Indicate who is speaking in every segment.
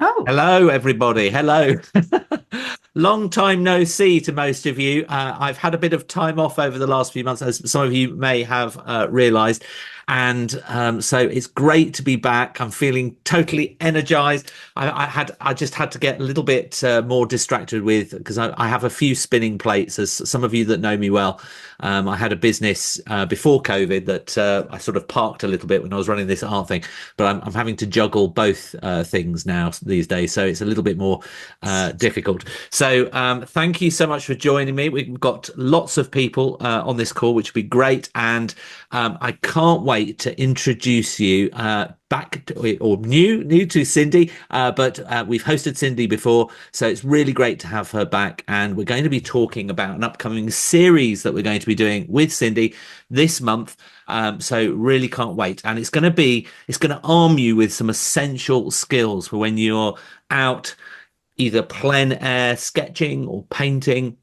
Speaker 1: Oh,
Speaker 2: Hello, everybody. Hello. Long time no see to most of you. I've had a bit of time off over the last few months, as some of you may have realized. And so it's great to be back. I'm feeling totally energized. I just had to get a little bit more distracted with because I have a few spinning plates. As some of you that know me well, I had a business before COVID that I sort of parked a little bit when I was running this art thing, but I'm having to juggle both things now these days, so it's a little bit more difficult. So thank you so much for joining me. We've got lots of people on this call, which would be great, and I can't wait to introduce you back to, or new to Cindy, but we've hosted Cindy before, so it's really great to have her back. And we're going to be talking about an upcoming series that we're going to be doing with Cindy this month. So really can't wait. And it's going to arm you with some essential skills for when you're out either plein air sketching or painting,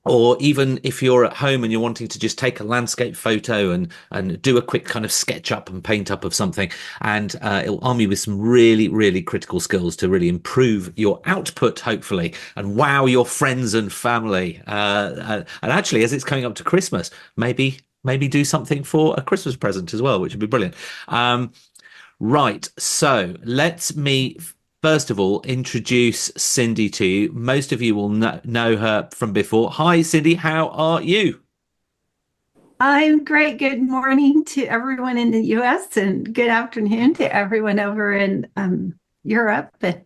Speaker 2: or even if you're at home and you're wanting to just take a landscape photo and do a quick kind of sketch up and paint up of something. And it'll arm you with some really critical skills to really improve your output, hopefully, and wow your friends and family. And actually, as it's coming up to Christmas, maybe do something for a Christmas present as well, which would be brilliant. Right, so let's me first of all introduce Cindy to you. Most of you will know her from before. Hi, Cindy, how are you?
Speaker 1: I'm great. Good morning to everyone in the US and good afternoon to everyone over in Europe. And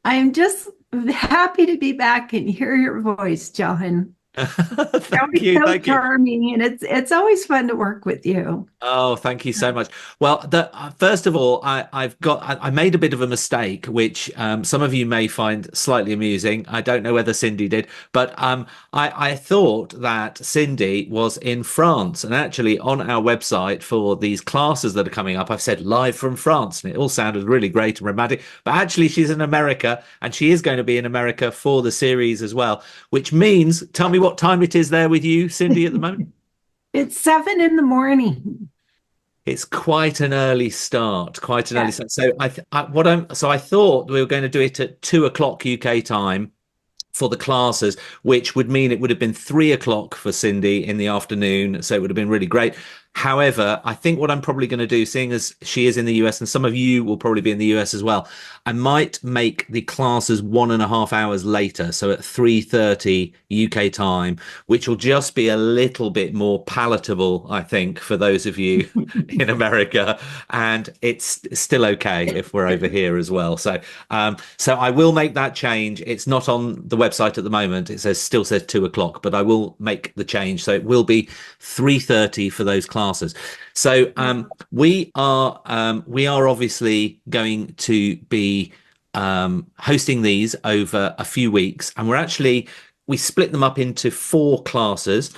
Speaker 1: I'm just happy to be back and hear your voice, John. You're
Speaker 2: Thank
Speaker 1: always
Speaker 2: you,
Speaker 1: so
Speaker 2: thank you.
Speaker 1: charming, and it's always fun to work with you.
Speaker 2: Oh, thank you so much. Well, first of all, I made a bit of a mistake, which some of you may find slightly amusing. I don't know whether Cindy did, but I thought that Cindy was in France, and actually on our website for these classes that are coming up, I've said live from France, and it all sounded really great and romantic. But actually, she's in America, and she is going to be in America for the series as well. Which means, tell me what time it is there with you, Cindy, at the moment.
Speaker 1: It's 7 in the morning.
Speaker 2: It's quite an early start, quite an early
Speaker 1: Yeah.
Speaker 2: start. So I thought we were going to do it at 2 o'clock UK time for the classes, which would mean it would have been 3 o'clock for Cindy in the afternoon. So it would have been really great. However, I think what I'm probably going to do, seeing as she is in the US and some of you will probably be in the US as well, I might make the classes 1.5 hours later. So at 3:30 UK time, which will just be a little bit more palatable, I think, for those of you in America. And it's still okay if we're over here as well. So I will make that change. It's not on the website at the moment. Still says 2 o'clock, but I will make the change. So it will be 3:30 for those classes. So we are obviously going to be hosting these over a few weeks, and we split them up into 4 classes.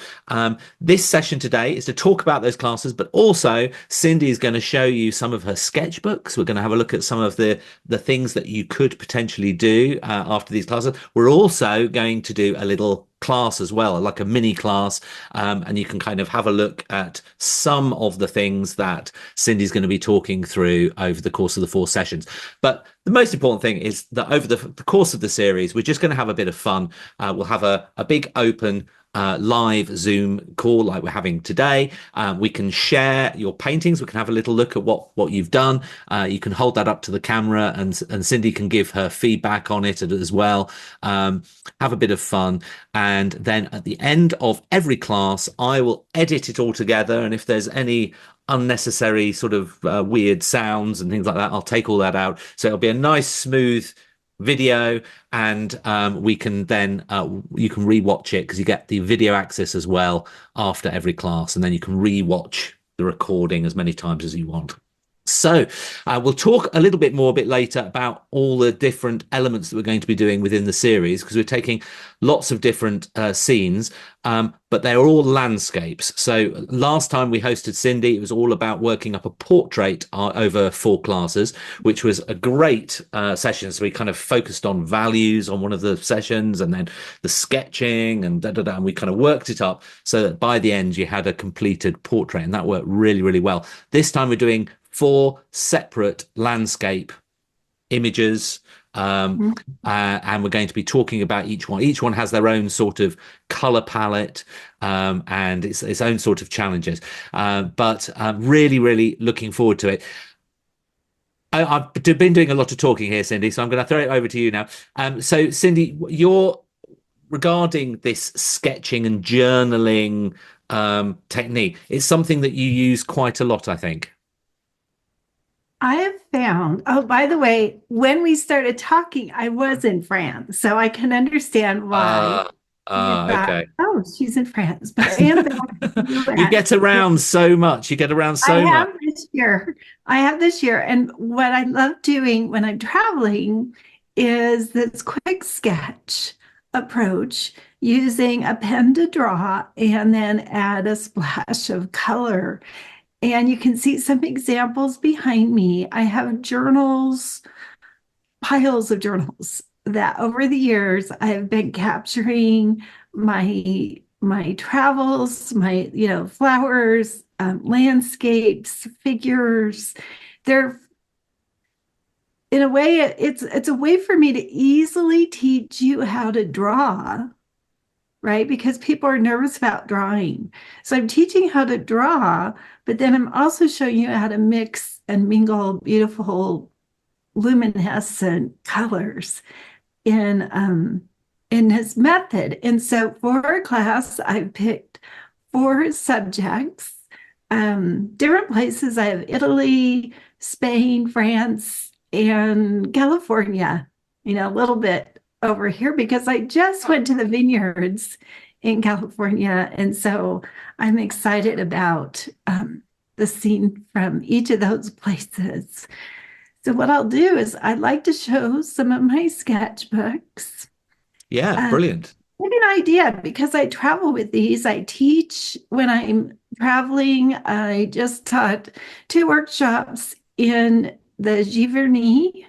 Speaker 2: This session today is to talk about those classes, but also Cindy is going to show you some of her sketchbooks. We're going to have a look at some of the things that you could potentially do after these classes. We're also going to do a little class as well, like a mini class, and you can kind of have a look at some of the things that Cindy's going to be talking through over the course of the 4 sessions. But the most important thing is that over the course of the series, we're just going to have a bit of fun. We'll have a big open live Zoom call like we're having today. We can share your paintings. We can have a little look at what you've done. You can hold that up to the camera, and Cindy can give her feedback on it as well. Have a bit of fun, and then at the end of every class, I will edit it all together. And if there's any unnecessary sort of weird sounds and things like that, I'll take all that out. So it'll be a nice, smooth video, and we can then you can rewatch it because you get the video access as well after every class, and then you can rewatch the recording as many times as you want. So we'll talk a little bit more a bit later about all the different elements that we're going to be doing within the series, because we're taking lots of different scenes, but they're all landscapes. So last time we hosted Cindy, it was all about working up a portrait over 4 classes, which was a great session. So we kind of focused on values on one of the sessions, and then the sketching and and we kind of worked it up so that by the end you had a completed portrait, and that worked really well. This time we're doing 4 separate landscape images,
Speaker 1: Mhm.
Speaker 2: and we're going to be talking about each one. Each one has their own sort of color palette and its own sort of challenges. But really, really looking forward to it. I've been doing a lot of talking here, Cindy, so I'm going to throw it over to you now. So, Cindy, you're regarding this sketching and journaling technique. It's something that you use quite a lot, I think.
Speaker 1: I have found, oh, by the way, when we started talking, I was in France, so I can understand why
Speaker 2: Ah,
Speaker 1: you thought,
Speaker 2: okay.
Speaker 1: oh, she's in France, but I am back in the
Speaker 2: You
Speaker 1: US.
Speaker 2: get around so much. You get around
Speaker 1: I
Speaker 2: so much.
Speaker 1: have this year. I have this year. And what I love doing when I'm traveling is this quick sketch approach using a pen to draw and then add a splash of color. And you can see some examples behind me. I have journals, piles of journals that over the years I've been capturing my travels, my flowers, landscapes, figures. They're in a way it's a way for me to easily teach you how to draw, right? Because people are nervous about drawing. So I'm teaching how to draw, but then I'm also showing you how to mix and mingle beautiful luminescent colors in his method. And so for our class, I picked four subjects, different places. I have Italy, Spain, France, and California, a little bit over here because I just went to the vineyards in California. And so I'm excited about the scene from each of those places. So what I'll do is I'd like to show some of my sketchbooks.
Speaker 2: Yeah, brilliant.
Speaker 1: Give you an idea because I travel with these. I teach when I'm traveling. I just taught two workshops in the Giverny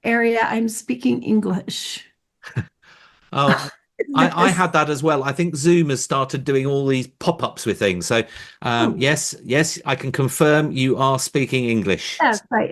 Speaker 1: area. I'm speaking English.
Speaker 2: Oh, I
Speaker 1: This,
Speaker 2: had that as well. I think Zoom has started doing all these pop-ups with things. So,
Speaker 1: oh,
Speaker 2: yes, yes, I can confirm you are speaking English.
Speaker 1: yes, I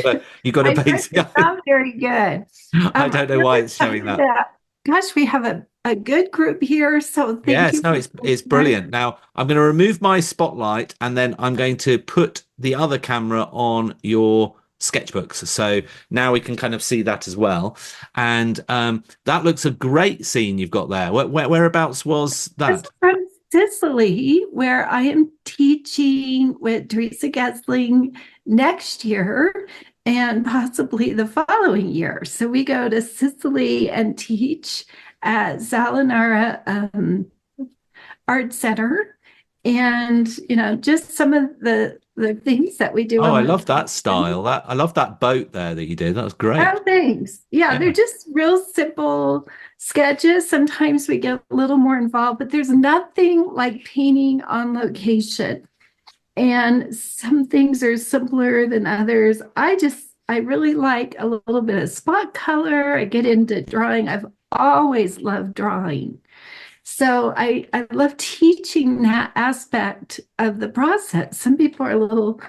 Speaker 2: So
Speaker 1: am.
Speaker 2: you got a
Speaker 1: My French
Speaker 2: base.
Speaker 1: is not very good.
Speaker 2: I
Speaker 1: I'm
Speaker 2: don't know why
Speaker 1: really
Speaker 2: it's showing
Speaker 1: excited
Speaker 2: that.
Speaker 1: that, gosh, we have a good group here. So thank
Speaker 2: Yes,
Speaker 1: you
Speaker 2: no,
Speaker 1: for
Speaker 2: it's
Speaker 1: that.
Speaker 2: brilliant. Now I'm going to remove my spotlight and then I'm going to put the other camera on your sketchbooks. So now we can kind of see that as well. And that looks a great scene you've got there. Whereabouts was
Speaker 1: This is
Speaker 2: that?
Speaker 1: from Sicily, where I am teaching with Teresa Gessling next year and possibly the following year. So we go to Sicily and teach at Salinara Art Center. And, just some of the things that we do
Speaker 2: Oh,
Speaker 1: on
Speaker 2: I love that
Speaker 1: location.
Speaker 2: style. That I love that boat there that you did. That was great.
Speaker 1: Oh, thanks. Yeah, they're
Speaker 2: Yeah.
Speaker 1: just real simple sketches. Sometimes we get a little more involved, but there's nothing like painting on location. And some things are simpler than others. I really like a little bit of spot color. I get into drawing. I've always loved drawing. So I love teaching that aspect of the process. Some people are a little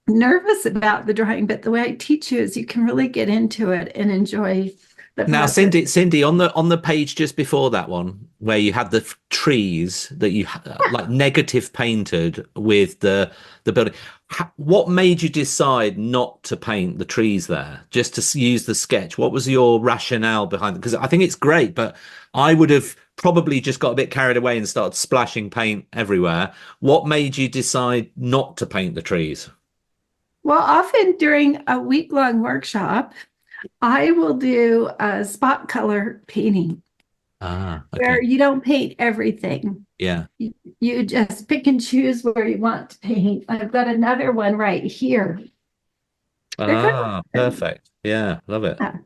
Speaker 1: nervous about the drawing, but the way I teach you is you can really get into it and enjoy the
Speaker 2: Now,
Speaker 1: process.
Speaker 2: Cindy, on the page just before that one, where you had the trees that you like negative painted with the building, what made you decide not to paint the trees there, just to use the sketch? What was your rationale behind it? Because I think it's great, but I would have probably just got a bit carried away and started splashing paint everywhere. What made you decide not to paint the trees?
Speaker 1: Well, often during a week-long workshop, I will do a spot color painting
Speaker 2: Ah,
Speaker 1: where
Speaker 2: okay.
Speaker 1: you don't paint everything.
Speaker 2: Yeah.
Speaker 1: You just pick and choose where you want to paint. I've got another one right here. They're kind
Speaker 2: Ah,
Speaker 1: of,
Speaker 2: perfect. Yeah, love it.
Speaker 1: yeah.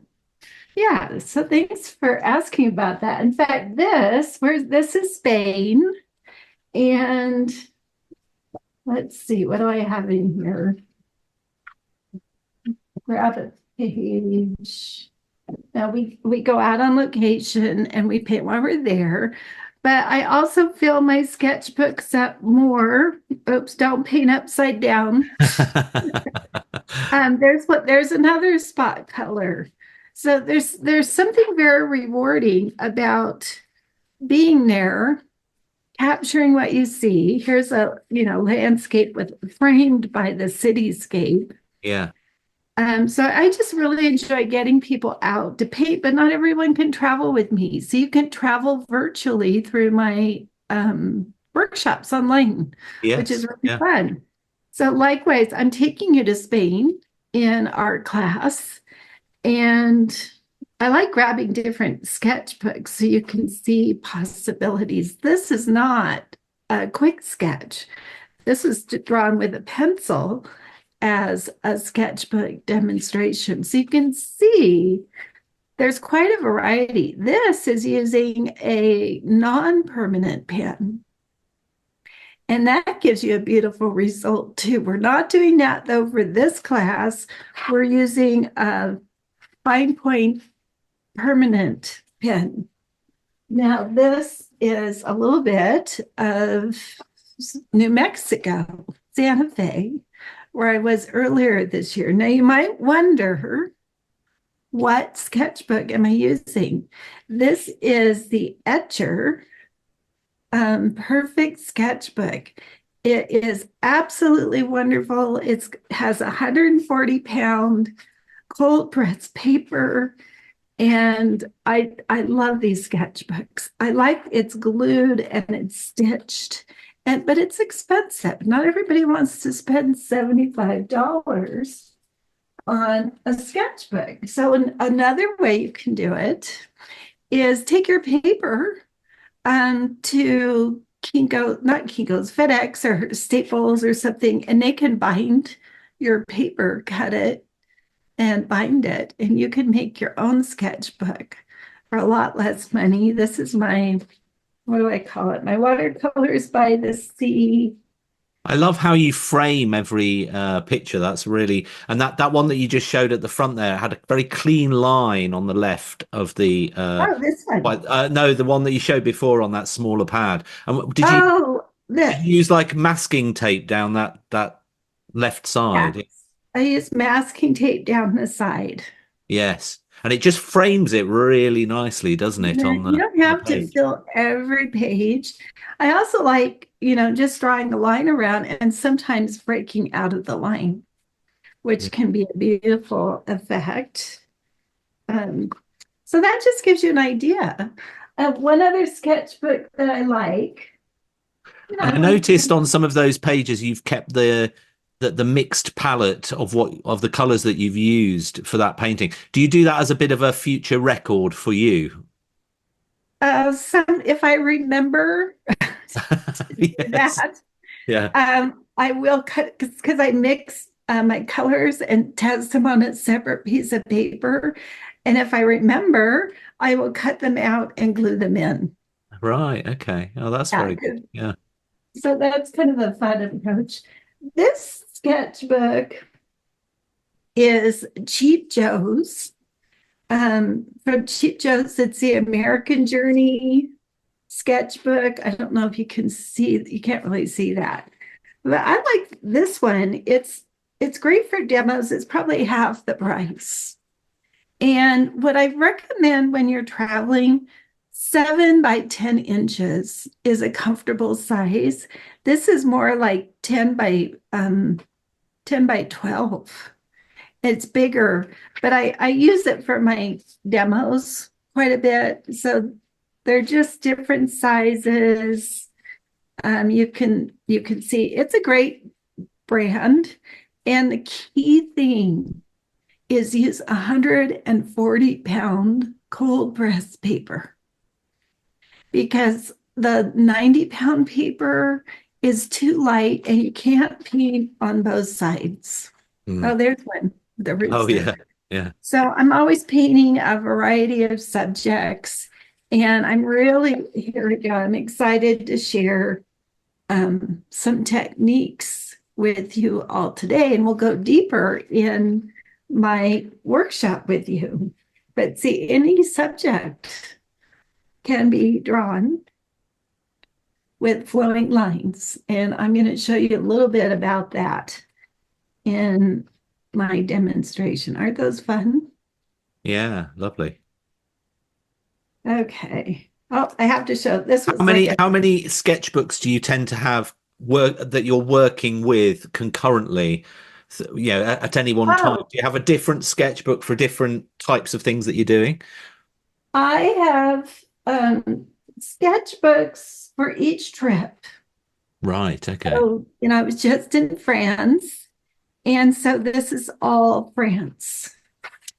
Speaker 1: Yeah, so thanks for asking about that. In fact, this is Spain, and let's see, what do I have in here? Grab a page. Now we go out on location and we paint while we're there. But I also fill my sketchbooks up more. Oops, don't paint upside down. There's another spot color. So there's something very rewarding about being there, capturing what you see. Here's a landscape with framed by the cityscape.
Speaker 2: Yeah.
Speaker 1: So I just really enjoy getting people out to paint, but not everyone can travel with me. So you can travel virtually through my workshops online, which is
Speaker 2: Yes.
Speaker 1: really
Speaker 2: Yeah.
Speaker 1: fun. So likewise, I'm taking you to Spain in art class, and I like grabbing different sketchbooks so you can see possibilities. This is not a quick sketch. This is drawn with a pencil as a sketchbook demonstration. So you can see there's quite a variety. This is using a non-permanent pen. And that gives you a beautiful result too. We're not doing that though for this class. We're using a fine point permanent pen. Now, this is a little bit of New Mexico, Santa Fe, where I was earlier this year. Now, you might wonder, what sketchbook am I using? This is the Etcher Perfect Sketchbook. It is absolutely wonderful. It has 140-pound cold press paper. And I love these sketchbooks. I like it's glued and it's stitched, but it's expensive. Not everybody wants to spend $75 on a sketchbook. So another way you can do it is take your paper to not Kinko's, FedEx or Staples or something, and they can bind your paper, cut it, and bind it, and you can make your own sketchbook for a lot less money. This is my, what do I call it? My watercolors by the sea.
Speaker 2: I love how you frame every picture. That's really, and that one that you just showed at the front there had a very clean line on the left of the
Speaker 1: Oh, this one.
Speaker 2: no, the one that you showed before on that smaller pad. And
Speaker 1: Oh,
Speaker 2: did you use like masking tape down that left
Speaker 1: yeah.
Speaker 2: side?
Speaker 1: I use masking tape down the side.
Speaker 2: Yes. And it just frames it really nicely, doesn't it, on
Speaker 1: You don't
Speaker 2: the
Speaker 1: have to
Speaker 2: page?
Speaker 1: fill every page. I also like, just drawing a line around and sometimes breaking out of the line, which can be a beautiful effect. Um, so that just gives you an idea. One other sketchbook that I like,
Speaker 2: And
Speaker 1: I
Speaker 2: I
Speaker 1: like,
Speaker 2: noticed on some of those pages you've kept the mixed palette of the colors that you've used for that painting. Do you do that as a bit of a future record for you?
Speaker 1: some, if I remember to do
Speaker 2: Yes.
Speaker 1: that,
Speaker 2: Yeah.
Speaker 1: I will cut because I mix my colors and test them on a separate piece of paper. And if I remember, I will cut them out and glue them in.
Speaker 2: Right. Okay. Oh, that's
Speaker 1: Yeah,
Speaker 2: very good. Yeah.
Speaker 1: so that's kind of a fun approach. This sketchbook is Cheap Joe's. From Cheap Joe's, it's the American Journey sketchbook. I don't know if you can see, you can't really see that. But I like this one. It's great for demos. It's probably half the price. And what I recommend when you're traveling, 7 by 10 inches is a comfortable size. This is more like 10 by 12. It's bigger, but I use it for my demos quite a bit. So they're just different sizes. You can see it's a great brand, and the key thing is use 140-pound cold press paper, because the 90-pound paper is too light and you can't paint on both sides.
Speaker 2: Mm.
Speaker 1: Oh, there's one, the roots
Speaker 2: Oh,
Speaker 1: there.
Speaker 2: yeah. Yeah.
Speaker 1: So I'm always painting a variety of subjects, and here we go. I'm excited to share some techniques with you all today, and we'll go deeper in my workshop with you. But see, any subject can be drawn with flowing lines, and I'm going to show you a little bit about that in my demonstration. Aren't those fun?
Speaker 2: Yeah, lovely.
Speaker 1: Okay. Oh, I have to show. This
Speaker 2: How
Speaker 1: was like
Speaker 2: many
Speaker 1: a,
Speaker 2: how many sketchbooks do you tend to have work that you're working with concurrently? At any one time,
Speaker 1: oh,
Speaker 2: do you have a different sketchbook for different types of things that you're doing?
Speaker 1: I have sketchbooks for each trip.
Speaker 2: Right. Okay.
Speaker 1: So, I was just in France, and so this is all France.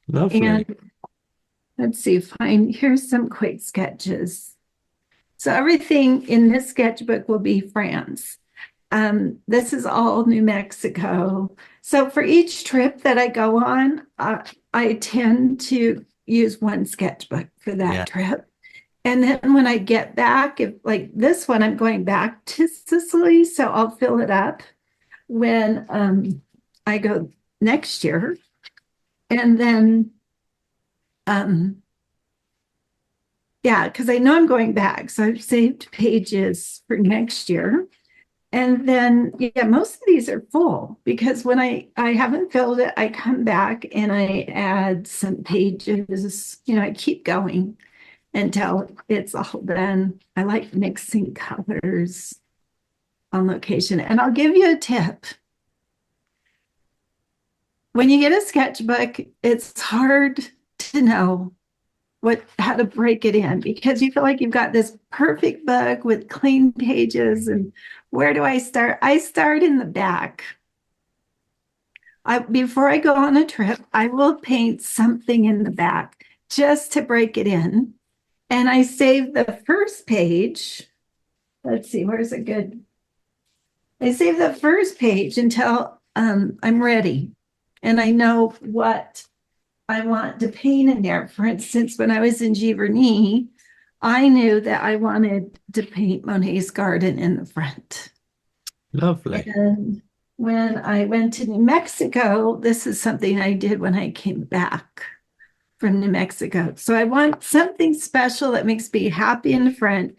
Speaker 2: Lovely.
Speaker 1: And let's see, fine. Here's some quick sketches. So everything in this sketchbook will be France. This is all New Mexico. So for each trip that I go on, I tend to use one sketchbook for
Speaker 2: Yeah.
Speaker 1: that trip. And then when I get back, if like this one, I'm going back to Sicily, so I'll fill it up when I go next year. And then, um, yeah, because I know I'm going back. So I've saved pages for next year. And then, yeah, most of these are full because when I haven't filled it, I come back and I add some pages. I keep going until it's all done. I like mixing colors on location. And I'll give you a tip. When you get a sketchbook, it's hard to know how to break it in because you feel like you've got this perfect book with clean pages and where do I start? I start in the back. Before I go on a trip, I will paint something in the back just to break it in. And I save the first page. Let's see, where's a good? I save the first page until I'm ready and I know what I want to paint in there. For instance, when I was in Giverny, I knew that I wanted to paint Monet's garden in the front.
Speaker 2: Lovely.
Speaker 1: And when I went to New Mexico, this is something I did when I came back from New Mexico. So I want something special that makes me happy in the front.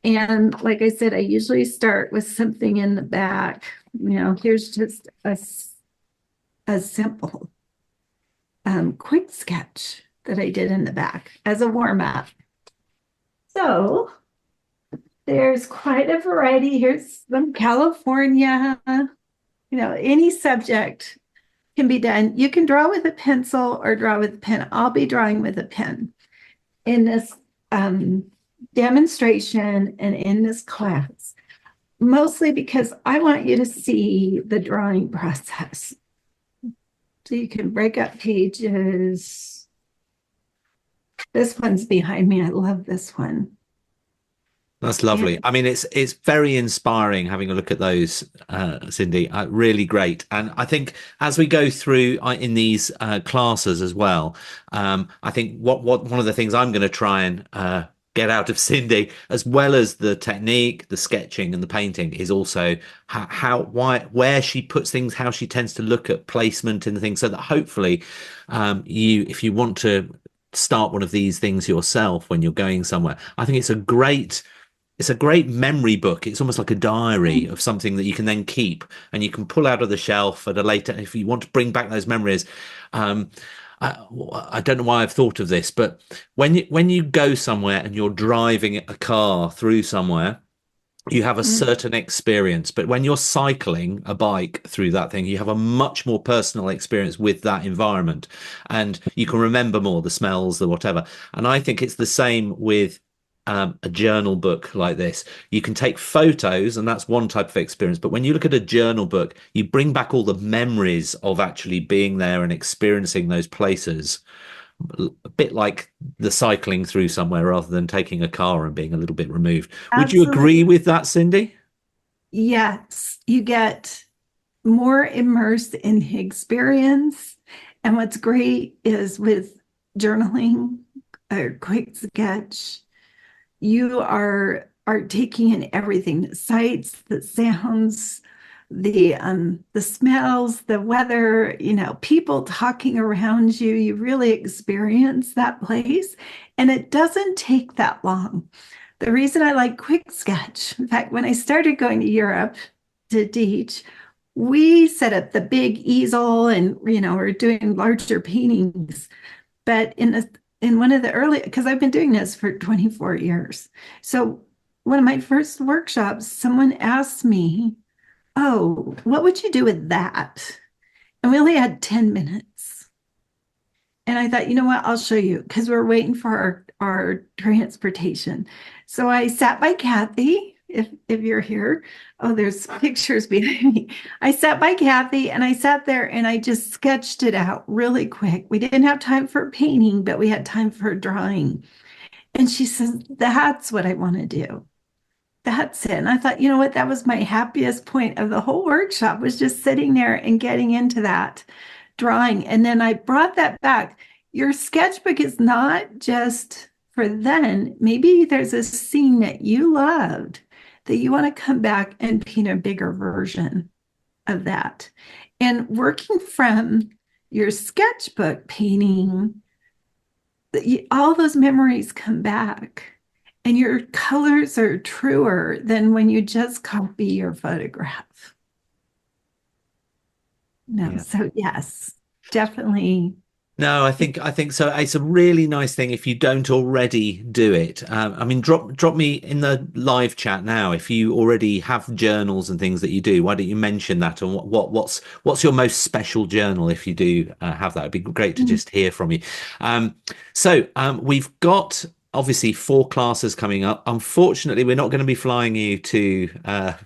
Speaker 1: And like I said, I usually start with something in the back. Here's just a simple quick sketch that I did in the back as a warm up. So there's quite a variety. Here's some California, any subject can be done. You can draw with a pencil or draw with a pen. I'll be drawing with a pen in this demonstration and in this class, mostly because I want you to see the drawing process. So you can break up pages. This one's behind me. I love this one.
Speaker 2: That's lovely.
Speaker 1: And
Speaker 2: I mean, it's very inspiring having a look at those, Cindy. Really great. And I think as we go through in these classes as well, I think what one of the things I'm going to try and get out of Cindy, as well as the technique, the sketching, and the painting, is also where she puts things, how she tends to look at placement and things, so that hopefully, if you want to start one of these things yourself when you're going somewhere, I think it's a great memory book. It's almost like a diary of something that you can then keep and you can pull out of the shelf at a later, if you want to bring back those memories. Um, I don't know why I've thought of this, but when you go somewhere and you're driving a car through somewhere, you have a certain experience. But when you're cycling a bike through that thing, you have a much more personal experience with that environment, and you can remember more the smells, the whatever. And I think it's the same with a journal book like this. You can take photos, and that's one type of experience. But when you look at a journal book, you bring back all the memories of actually being there and experiencing those places, a bit like the cycling through somewhere rather than taking a car and being a little bit removed. Would you agree
Speaker 1: absolutely,
Speaker 2: with that, Cindy?
Speaker 1: yes, you get more immersed in the experience. And what's great is with journaling, a quick sketch, you are taking in everything, the sights, the sounds, the smells, the weather, people talking around you. You really experience that place. And it doesn't take that long. The reason I like quick sketch, in fact, when I started going to Europe to teach, we set up the big easel and, we're doing larger paintings. But in one of the early, because I've been doing this for 24 years. So one of my first workshops, someone asked me, "Oh, what would you do with that?" And we only had 10 minutes. And I thought, you know what, I'll show you because we're waiting for our transportation. So I sat by Kathy, if you're here. Oh, there's pictures behind me. I sat by Kathy and I sat there and I just sketched it out really quick. We didn't have time for painting, but we had time for drawing. And she says, "That's what I want to do. That's it." And I thought, you know what, that was my happiest point of the whole workshop was just sitting there and getting into that drawing. And then I brought that back. Your sketchbook is not just for then. Maybe there's a scene that you loved that you want to come back and paint a bigger version of that. And working from your sketchbook painting, all those memories come back. And your colors are truer than when you just copy your photograph. No,
Speaker 2: Yeah.
Speaker 1: so yes, definitely.
Speaker 2: No, I think so. It's a really nice thing if you don't already do it. I mean, drop me in the live chat now if you already have journals and things that you do. Why don't you mention that? And what's your most special journal if you do have that? It'd be great to just hear from you. We've got obviously 4 classes coming up. Unfortunately, we're not going to be flying you to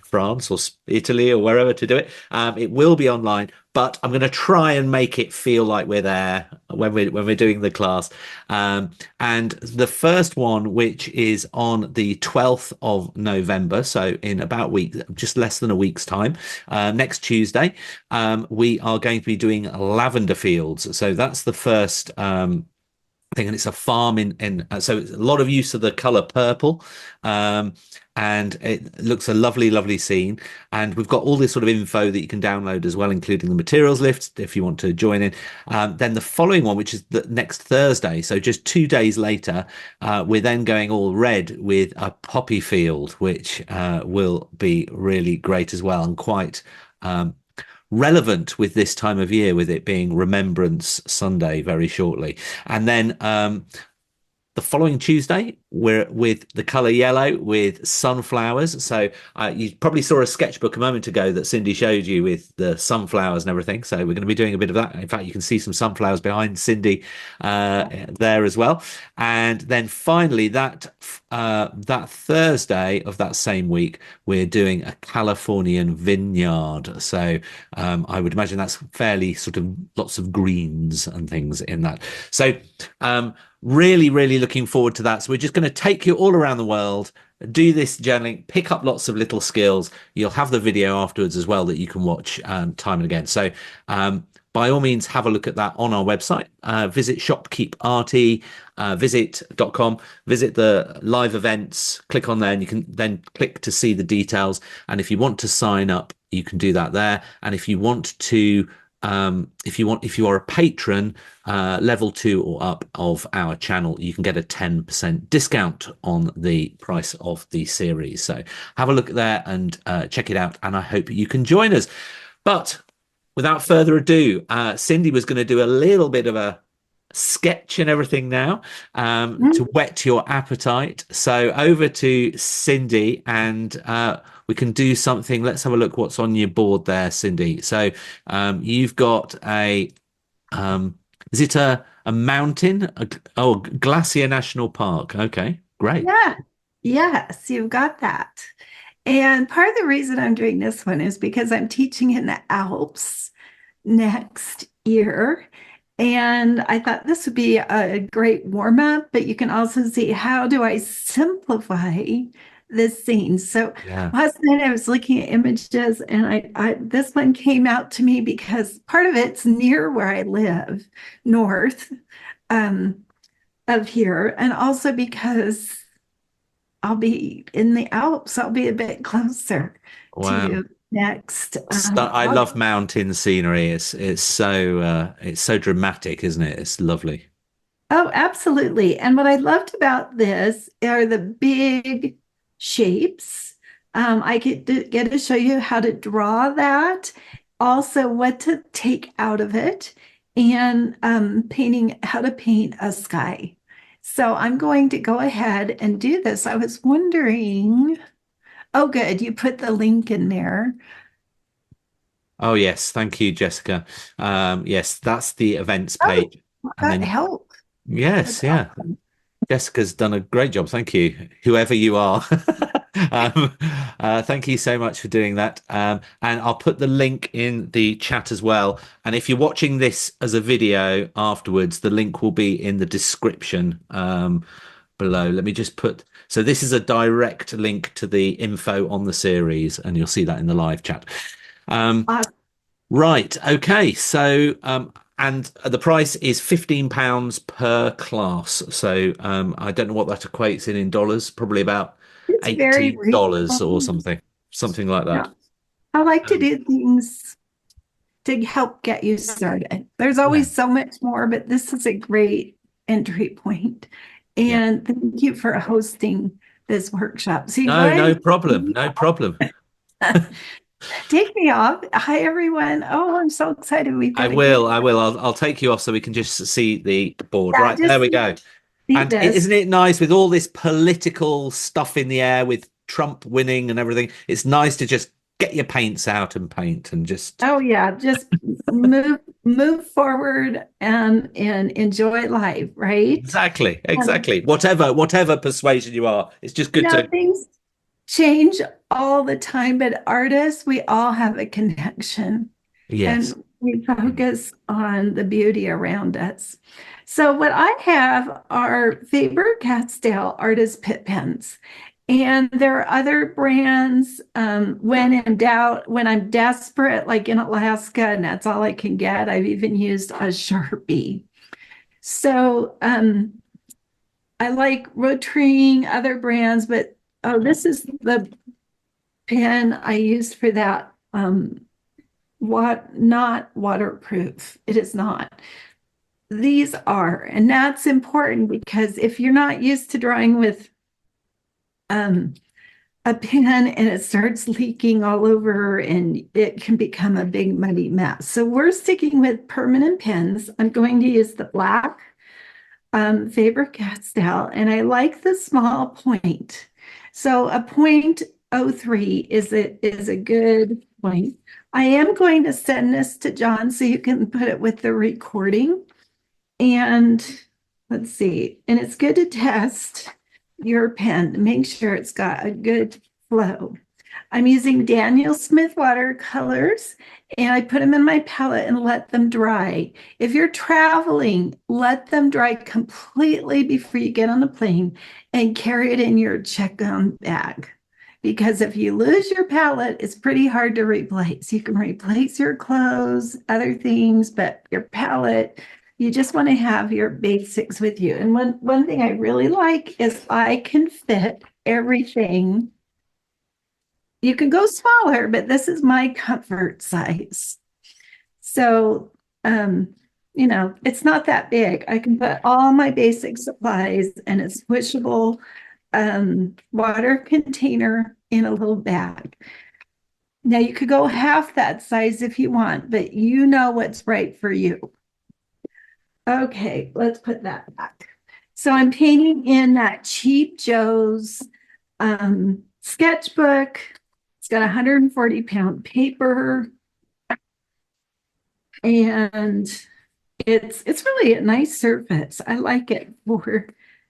Speaker 2: France or Italy or wherever to do it. It will be online, but I'm going to try and make it feel like we're there when we're doing the class. And the first one, which is on the 12th of November, so in about a week, just less than a week's time, next Tuesday, we are going to be doing lavender fields. So that's the first thing, and it's a farm so it's a lot of use of the color purple, and it looks a lovely scene. And we've got all this sort of info that you can download as well, including the materials list if you want to join in. Then the following one, which is the next Thursday, so just 2 days later, we're then going all red with a poppy field, which will be really great as well, and quite relevant with this time of year, with it being Remembrance Sunday very shortly. And then the following Tuesday, we're with the color yellow with sunflowers. So you probably saw a sketchbook a moment ago that Cindy showed you with the sunflowers and everything. So we're going to be doing a bit of that. In fact, you can see some sunflowers behind Cindy there as well. And then finally, that Thursday of that same week, we're doing a Californian vineyard. So I would imagine that's fairly sort of lots of greens and things in that. So really looking forward to that. So we're just going to take you all around the world, do this journaling, pick up lots of little skills. You'll have the video afterwards as well that you can watch time and again. So by all means, have a look at that on our website. Visit shopkeeparty.com, visit the live events, click on there, and you can then click to see the details. And if you want to sign up, you can do that there. And if you want to if you are a patron, level 2 or up of our channel, you can get a 10% discount on the price of the series. So have a look there and check it out. And I hope you can join us. But without further ado, Cindy was going to do a little bit of a sketch and everything now to whet your appetite. So over to Cindy, and we can do something. Let's have a look what's on your board there, Cindy. So you've got is it a mountain? Glacier National Park. Okay, great.
Speaker 1: Yeah, yes, you've got that. And part of the reason I'm doing this one is because I'm teaching in the Alps next year. And I thought this would be a great warm up, but you can also see how do I simplify this scene. So
Speaker 2: Yeah.
Speaker 1: last night I was looking at images and I this one came out to me because part of it's near where I live, north of here, and also because I'll be in the Alps, I'll be a bit closer
Speaker 2: Wow.
Speaker 1: to next.
Speaker 2: I love mountain scenery. It's so dramatic, isn't it? It's lovely.
Speaker 1: Oh, absolutely. And what I loved about this are the big shapes. I get to show you how to draw that. also what to take out of it and painting how to paint a sky. So I'm going to go ahead and do this. I was wondering, oh, good, you put the link in there.
Speaker 2: Oh, yes. Thank you, Jessica. Yes, that's the events
Speaker 1: Oh,
Speaker 2: page. And
Speaker 1: that
Speaker 2: then,
Speaker 1: helped.
Speaker 2: yes,
Speaker 1: That's
Speaker 2: yeah.
Speaker 1: awesome.
Speaker 2: Jessica's done a great job. Thank you, whoever you are. um, Thank you so much for doing that. And I'll put the link in the chat as well. And if you're watching this as a video afterwards, the link will be in the description below. Let me just put, so this is a direct link to the info on the series, and you'll see that in the live chat. Um,
Speaker 1: Awesome.
Speaker 2: Right. Okay. So, and the price is £15 per class. So, I don't know what that equates in dollars. Probably about
Speaker 1: It's very
Speaker 2: $80 or
Speaker 1: reasonable.
Speaker 2: something like
Speaker 1: Yeah.
Speaker 2: that.
Speaker 1: I like to
Speaker 2: Um,
Speaker 1: do things to help get you started. There's
Speaker 2: yeah.
Speaker 1: always so much more, but this is a great entry point.
Speaker 2: Yeah.
Speaker 1: And thank you for hosting this workshop. So you go
Speaker 2: No, no
Speaker 1: ahead
Speaker 2: problem. No problem.
Speaker 1: and take me off. Hi, everyone. Oh, I'm so excited. We've
Speaker 2: I
Speaker 1: got a great,
Speaker 2: will. I will. I'll take you off so we can just see the board.
Speaker 1: yeah,
Speaker 2: Right. There
Speaker 1: just
Speaker 2: we go.
Speaker 1: see
Speaker 2: And
Speaker 1: this.
Speaker 2: isn't it nice with all this political stuff in the air with Trump winning and everything? It's nice to just get your paints out and paint and just
Speaker 1: Oh yeah, just move forward and enjoy life, right?
Speaker 2: exactly,
Speaker 1: And
Speaker 2: exactly. Whatever persuasion you are, it's just
Speaker 1: you
Speaker 2: good
Speaker 1: know,
Speaker 2: to
Speaker 1: things change all the time, but artists, we all have a connection
Speaker 2: yes.
Speaker 1: and we focus on the beauty around us. So what I have are Faber-Castell artist pit pens. And there are other brands when in doubt, when I'm desperate, like in Alaska, and that's all I can get. I've even used a Sharpie. So I like rotarying other brands, but oh, this is the pen I used for that. Not waterproof. It is not. These are, and that's important because if you're not used to drawing with um, a pen and it starts leaking all over and it can become a big muddy mess. So we're sticking with permanent pens. I'm going to use the black Faber-Castell, and I like the small point. So a point oh 0.03 is a good point. I am going to send this to John so you can put it with the recording. And let's see, and it's good to test your pen to make sure it's got a good flow. I'm using Daniel Smith watercolors and I put them in my palette and let them dry. If you're traveling, let them dry completely before you get on the plane and carry it in your check-on bag. Because if you lose your palette, it's pretty hard to replace. You can replace your clothes, other things, but your palette, you just want to have your basics with you. And one thing I really like is I can fit everything. You can go smaller, but this is my comfort size. So, it's not that big. I can put all my basic supplies and a squishable water container in a little bag. Now you could go half that size if you want, but you know what's right for you. Okay, let's put that back. So I'm painting in that cheap Joe's sketchbook. It's got 140-pound paper, and it's really a nice surface. I like it for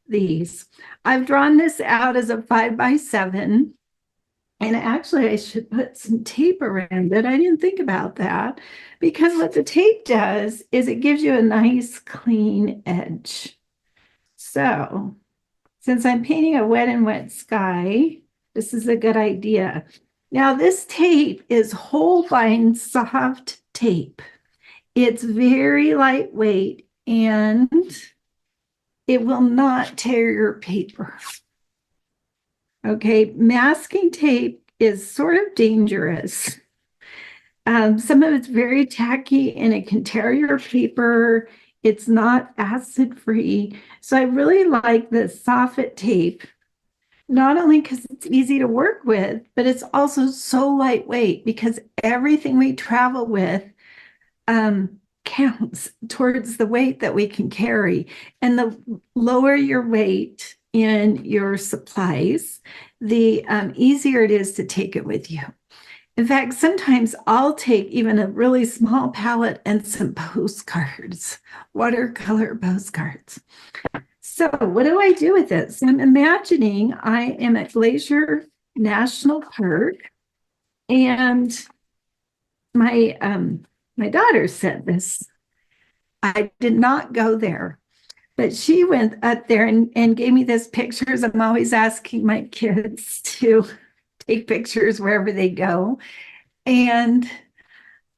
Speaker 1: these. I've drawn this out as a 5x7, and actually I should put some tape around it. I didn't think about that because what the tape does is it gives you a nice clean edge. So since I'm painting a wet and wet sky, this is a good idea. Now this tape is Holbein soft tape. It's very lightweight and it will not tear your paper. Okay, masking tape is sort of dangerous. Some of it's very tacky and it can tear your paper. It's not acid free. So I really like the soffit tape, not only because it's easy to work with, but it's also so lightweight because everything we travel with counts towards the weight that we can carry. And the lower your weight in your supplies, the easier it is to take it with you. In fact, sometimes I'll take even a really small palette and some postcards, watercolor postcards. So, what do I do with this? I'm imagining I am at Glacier National Park, and my daughter said this. I did not go there, but she went up there and gave me this pictures. I'm always asking my kids to take pictures wherever they go. And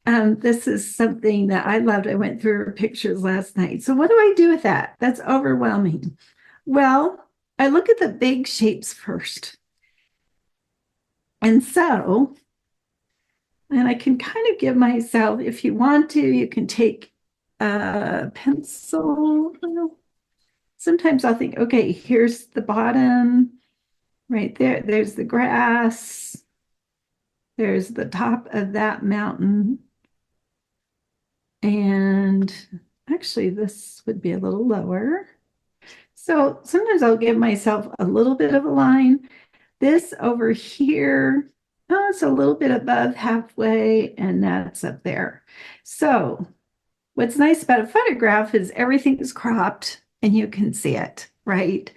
Speaker 1: this is something that I loved. I went through her pictures last night. So, what do I do with that? That's overwhelming. Well, I look at the big shapes first. And so, and I can kind of give myself, if you want to, you can take a pencil. Sometimes I'll think, okay, here's the bottom right there. There's the grass. There's the top of that mountain. And actually, this would be a little lower. So sometimes I'll give myself a little bit of a line. This over here, oh, it's a little bit above halfway, and that's up there. So what's nice about a photograph is everything is cropped and you can see it, right?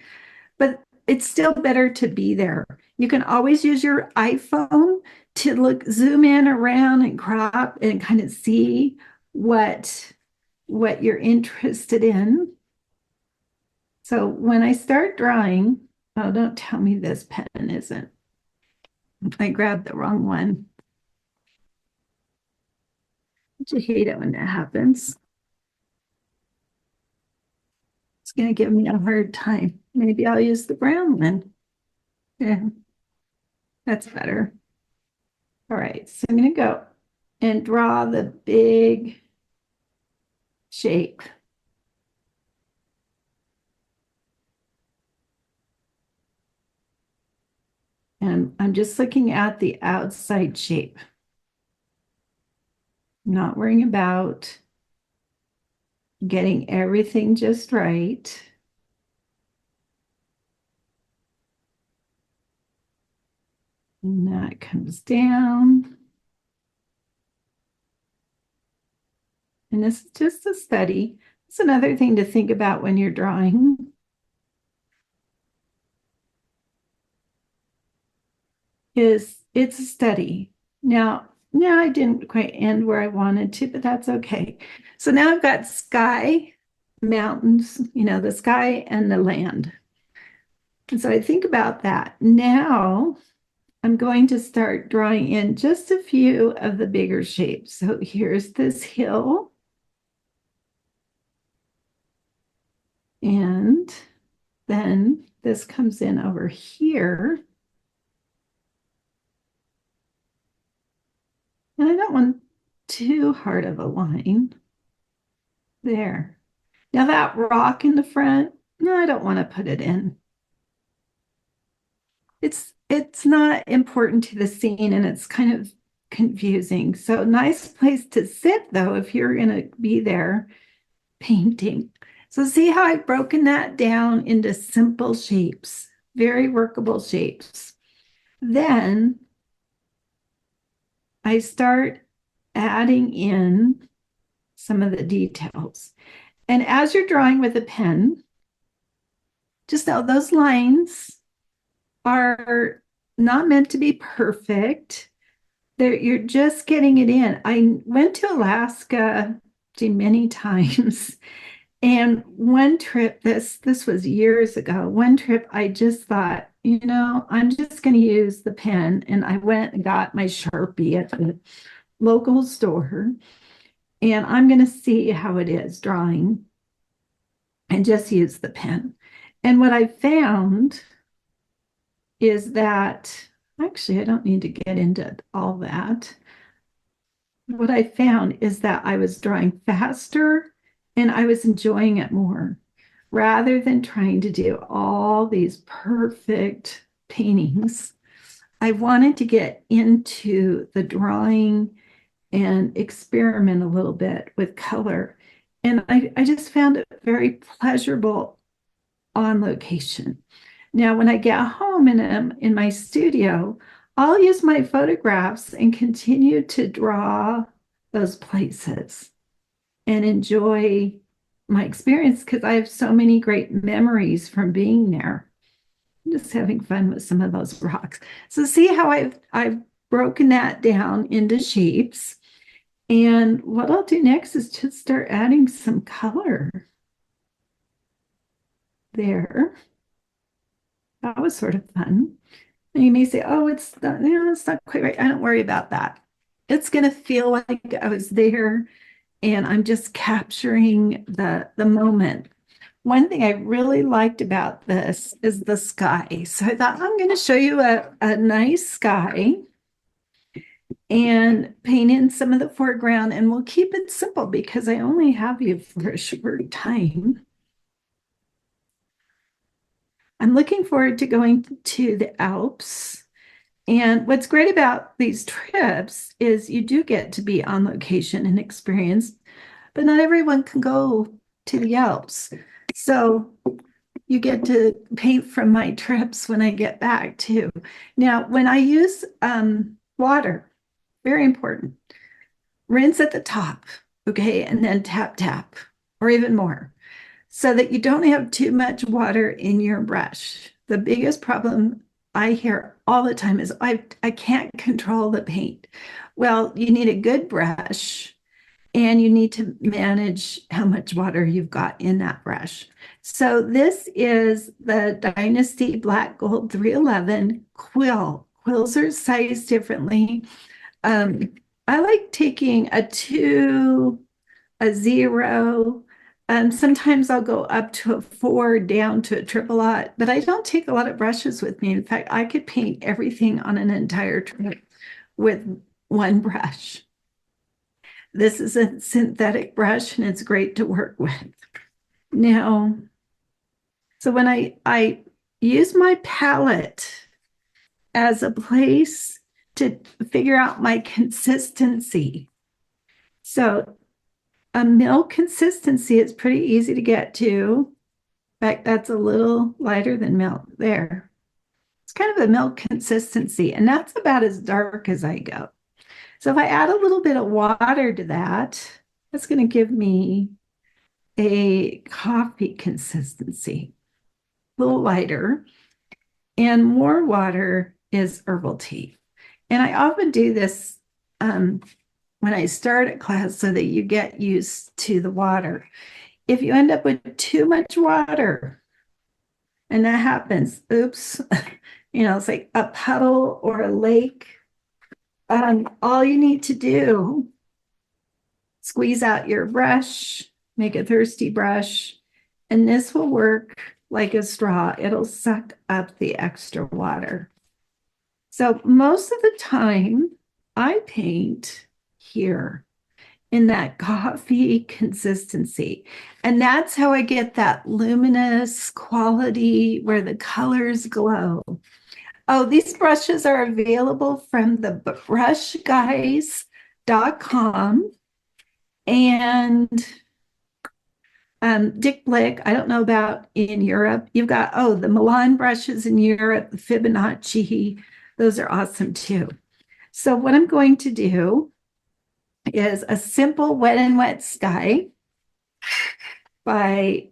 Speaker 1: But it's still better to be there. You can always use your iPhone to zoom in around and crop and kind of see what you're interested in. So when I start drawing, oh, don't tell me this pen isn't. I grabbed the wrong one. Don't you hate it when that happens? It's going to give me a hard time. Maybe I'll use the brown one. Yeah, that's better. All right, so I'm going to go and draw the big shape. And I'm just looking at the outside shape. I'm not worrying about getting everything just right. And that comes down. And this is just a study. It's another thing to think about when you're drawing. Is it's a study. Now I didn't quite end where I wanted to, but that's okay. So now I've got sky, mountains, the sky and the land. And so I think about that. Now I'm going to start drawing in just a few of the bigger shapes. So here's this hill. And then this comes in over here. And I don't want too hard of a line there. Now that rock in the front, no, I don't want to put it in. It's not important to the scene and it's kind of confusing. So nice place to sit though if you're going to be there painting. So see how I've broken that down into simple shapes, very workable shapes. Then I start adding in some of the details. And as you're drawing with a pen, just know those lines are not meant to be perfect. You're just getting it in. I went to Alaska many times. And one trip, this was years ago, one trip I just thought, I'm just going to use the pen. And I went and got my Sharpie at the local store. And I'm going to see how it is drawing and just use the pen. And what I found is that, actually, I don't need to get into all that. What I found is that I was drawing faster and I was enjoying it more rather than trying to do all these perfect paintings, I wanted to get into the drawing and experiment a little bit with color. And I just found it very pleasurable on location. Now, when I get home and I'm in my studio, I'll use my photographs and continue to draw those places and enjoy my experience because I have so many great memories from being there. I'm just having fun with some of those rocks. So see how I've broken that down into shapes. And what I'll do next is just start adding some color there. That was sort of fun. And you may say, oh, it's not quite right. I don't worry about that. It's going to feel like I was there and I'm just capturing the moment. One thing I really liked about this is the sky. So I thought I'm going to show you a nice sky and paint in some of the foreground, and we'll keep it simple because I only have you for a short time. I'm looking forward to going to the Alps. And what's great about these trips is you do get to be on location and experience, but not everyone can go to the Alps. So you get to paint from my trips when I get back too. Now, when I use water, very important, rinse at the top, okay, and then tap, tap, or even more, so that you don't have too much water in your brush. The biggest problem I hear all the time is I can't control the paint. Well, you need a good brush and you need to manage how much water you've got in that brush. So this is the Dynasty Black Gold 311 quill. Quills are sized differently. I like taking a 2, a 0. Sometimes I'll go up to a 4, down to a triple lot, but I don't take a lot of brushes with me. In fact, I could paint everything on an entire trip with one brush. This is a synthetic brush and it's great to work with. Now, so when I use my palette as a place to figure out my consistency. So a milk consistency is pretty easy to get to. In fact, that's a little lighter than milk there. It's kind of a milk consistency, and that's about as dark as I go. So if I add a little bit of water to that, that's going to give me a coffee consistency, a little lighter, and more water is herbal tea. And I often do this when I start a class so that you get used to the water. If you end up with too much water, and that happens, oops, it's like a puddle or a lake, all you need to do, squeeze out your brush, make a thirsty brush, and this will work like a straw. It'll suck up the extra water. So most of the time, I paint here in that coffee consistency. And that's how I get that luminous quality where the colors glow. Oh, these brushes are available from the brushguys.com. And Dick Blick, I don't know about in Europe. You've got, the Milan brushes in Europe, the Fibonacci, those are awesome too. So what I'm going to do is a simple wet and wet sky by,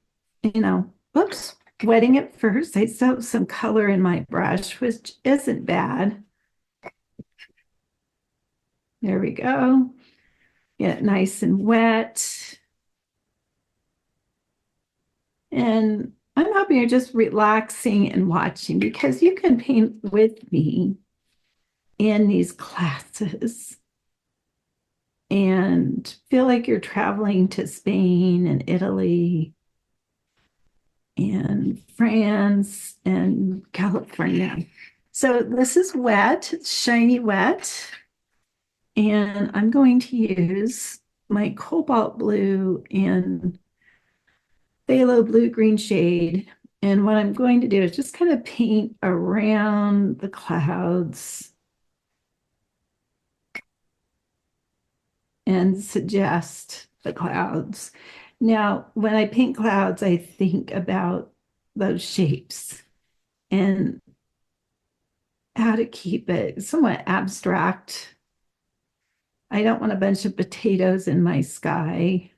Speaker 1: wetting it first. I still have some color in my brush, which isn't bad. There we go. Get it nice and wet. And I'm hoping you're just relaxing and watching because you can paint with me in these classes and feel like you're traveling to Spain and Italy and France and California. So this is wet, it's shiny wet. And I'm going to use my cobalt blue and phthalo blue green shade And what I'm going to do is just kind of paint around the clouds and suggest the clouds. Now, when I paint clouds, I think about those shapes and how to keep it somewhat abstract. I don't want a bunch of potatoes in my sky.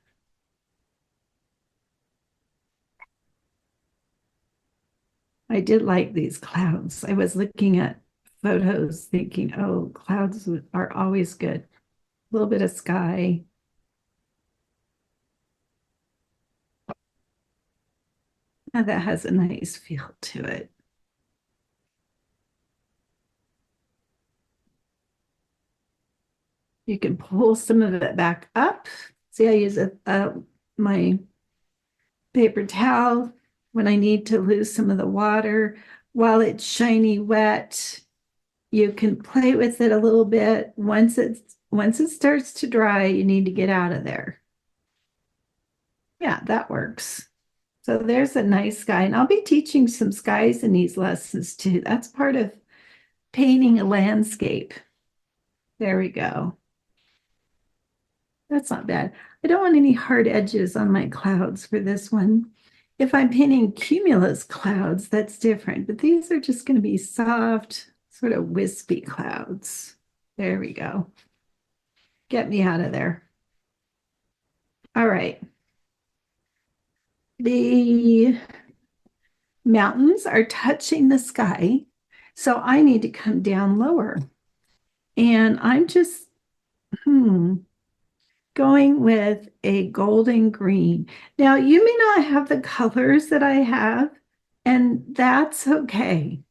Speaker 1: I did like these clouds. I was looking at photos thinking, oh, clouds are always good. A little bit of sky. Now that has a nice feel to it. You can pull some of it back up. See, I use my paper towel when I need to lose some of the water. While it's shiny wet, you can play with it a little bit. Once it starts to dry, you need to get out of there. Yeah, that works. So there's a nice sky. And I'll be teaching some skies in these lessons too. That's part of painting a landscape. There we go. That's not bad. I don't want any hard edges on my clouds for this one. If I'm painting cumulus clouds, that's different, but these are just going to be soft, sort of wispy clouds. There we go. Get me out of there. All right. The mountains are touching the sky, so I need to come down lower. And I'm just, going with a golden green. Now, you may not have the colors that I have, and that's okay.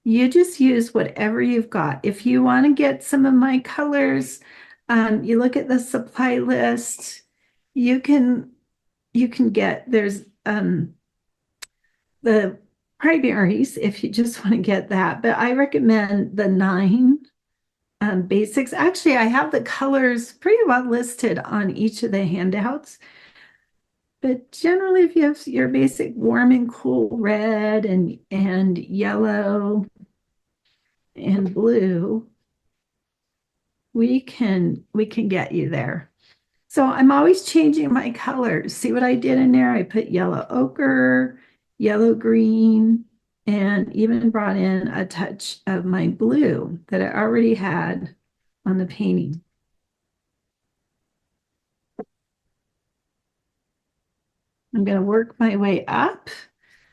Speaker 1: You just use whatever you've got. If you want to get some of my colors, you look at the supply list, you can get there's the primaries if you just want to get that, but I recommend the 9 basics. Actually, I have the colors pretty well listed on each of the handouts. But generally, if you have your basic warm and cool red and yellow and blue, we can get you there. So I'm always changing my colors. See what I did in there? I put yellow ochre, yellow green, and even brought in a touch of my blue that I already had on the painting. I'm going to work my way up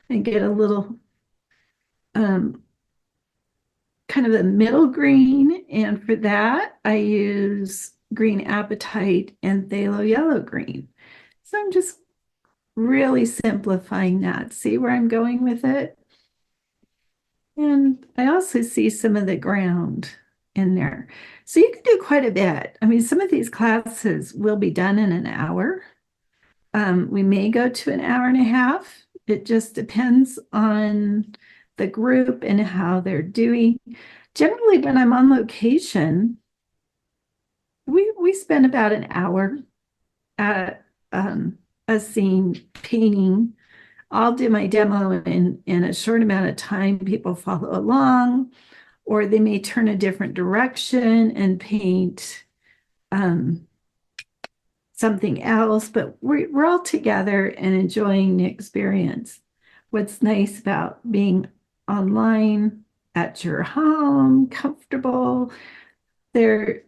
Speaker 1: and get a little um, kind of a middle green. And for that, I use green apatite and phthalo yellow green. So I'm just really simplifying that. See where I'm going with it? And I also see some of the ground in there. So you can do quite a bit. I mean, some of these classes will be done in an hour. We may go to an hour and a half. It just depends on the group and how they're doing. Generally, when I'm on location, we spend about an hour at a scene painting. I'll do my demo in a short amount of time. People follow along, or they may turn a different direction and paint something else, but we're all together and enjoying the experience. What's nice about being online at your home, comfortable, they're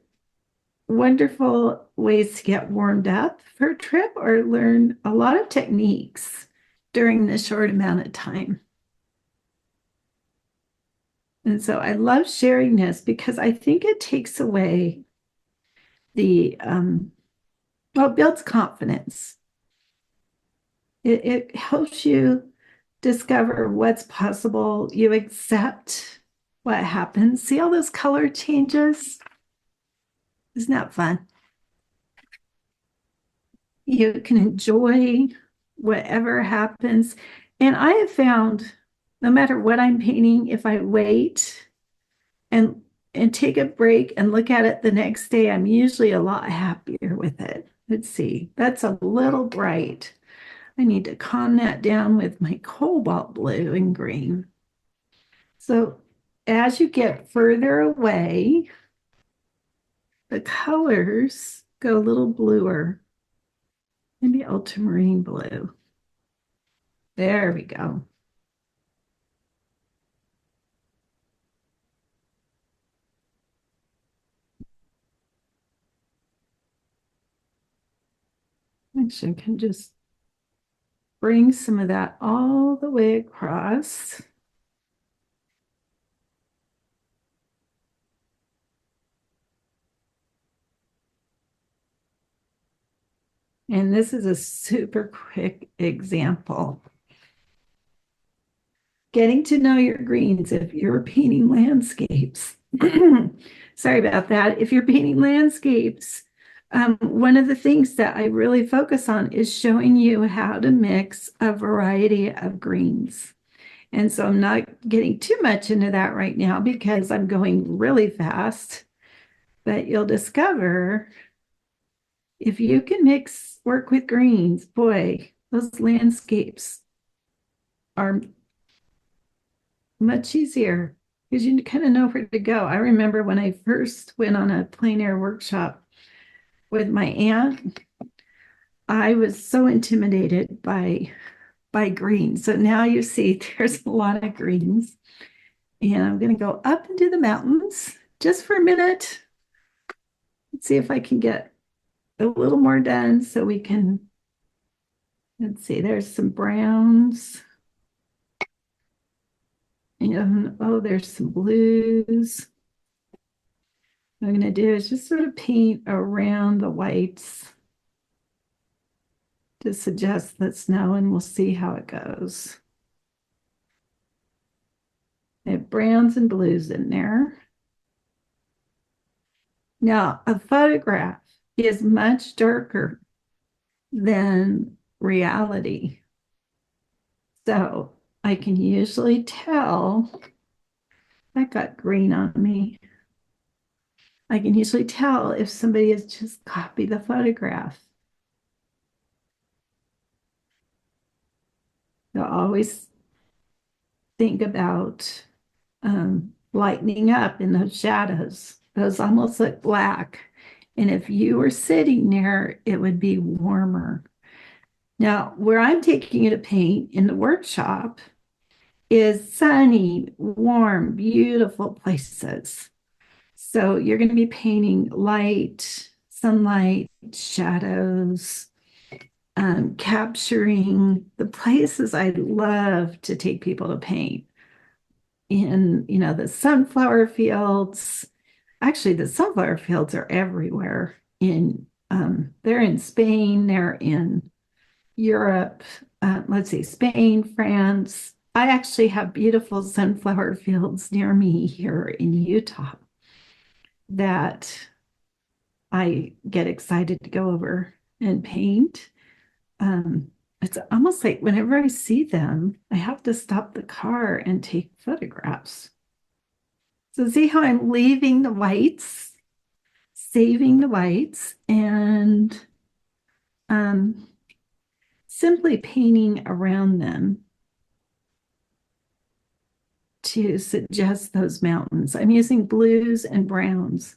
Speaker 1: wonderful ways to get warmed up for a trip or learn a lot of techniques during this short amount of time. And so I love sharing this because I think it takes away the, well, it builds confidence. It helps you discover what's possible. You accept what happens. See all those color changes? Isn't that fun? You can enjoy whatever happens. And I have found no matter what I'm painting, if I wait and take a break and look at it the next day, I'm usually a lot happier with it. Let's see, that's a little bright. I need to calm that down with my cobalt blue and green. So as you get further away, the colors go a little bluer, maybe ultramarine blue. There we go. Actually, I can just bring some of that all the way across. And this is a super quick example. Getting to know your greens if you're painting landscapes. Sorry about that. If you're painting landscapes, one of the things that I really focus on is showing you how to mix a variety of greens. And so I'm not getting too much into that right now because I'm going really fast. But you'll discover if you can work with greens, boy, those landscapes are much easier because you kind of know where to go. I remember when I first went on a plein air workshop with my aunt, I was so intimidated by greens. So now you see there's a lot of greens. And I'm going to go up into the mountains just for a minute. Let's see if I can get a little more done so we can, let's see, there's some browns. And oh, there's some blues. What I'm going to do is just sort of paint around the whites to suggest the snow, and we'll see how it goes. I have browns and blues in there. Now, a photograph is much darker than reality. So I can usually tell, that got green on me. I can usually tell if somebody has just copied the photograph. They'll always think about lightening up in those shadows. Those almost look black. And if you were sitting there, it would be warmer. Now, where I'm taking you to paint in the workshop is sunny, warm, beautiful places. So you're going to be painting light, sunlight, shadows, capturing the places I love to take people to paint. In, the sunflower fields. Actually, the sunflower fields are everywhere. They're in Spain, they're in Europe. Let's see, Spain, France. I actually have beautiful sunflower fields near me here in Utah that I get excited to go over and paint. It's almost like whenever I see them, I have to stop the car and take photographs. So see how I'm leaving the whites, saving the whites, and simply painting around them to suggest those mountains. I'm using blues and browns.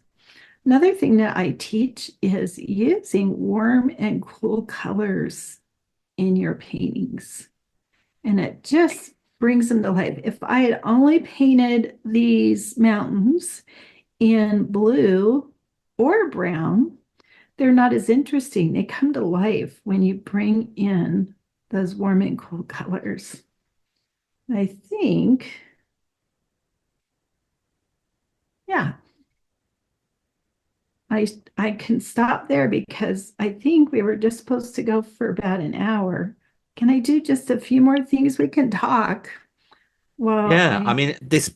Speaker 1: Another thing that I teach is using warm and cool colors in your paintings. And it just brings them to life. If I had only painted these mountains in blue or brown, they're not as interesting. They come to life when you bring in those warm and cool colors. I think, yeah, I can stop there because I think we were just supposed to go for about an hour. Can I do just a few more things? We can talk. Well,
Speaker 2: Yeah, I mean this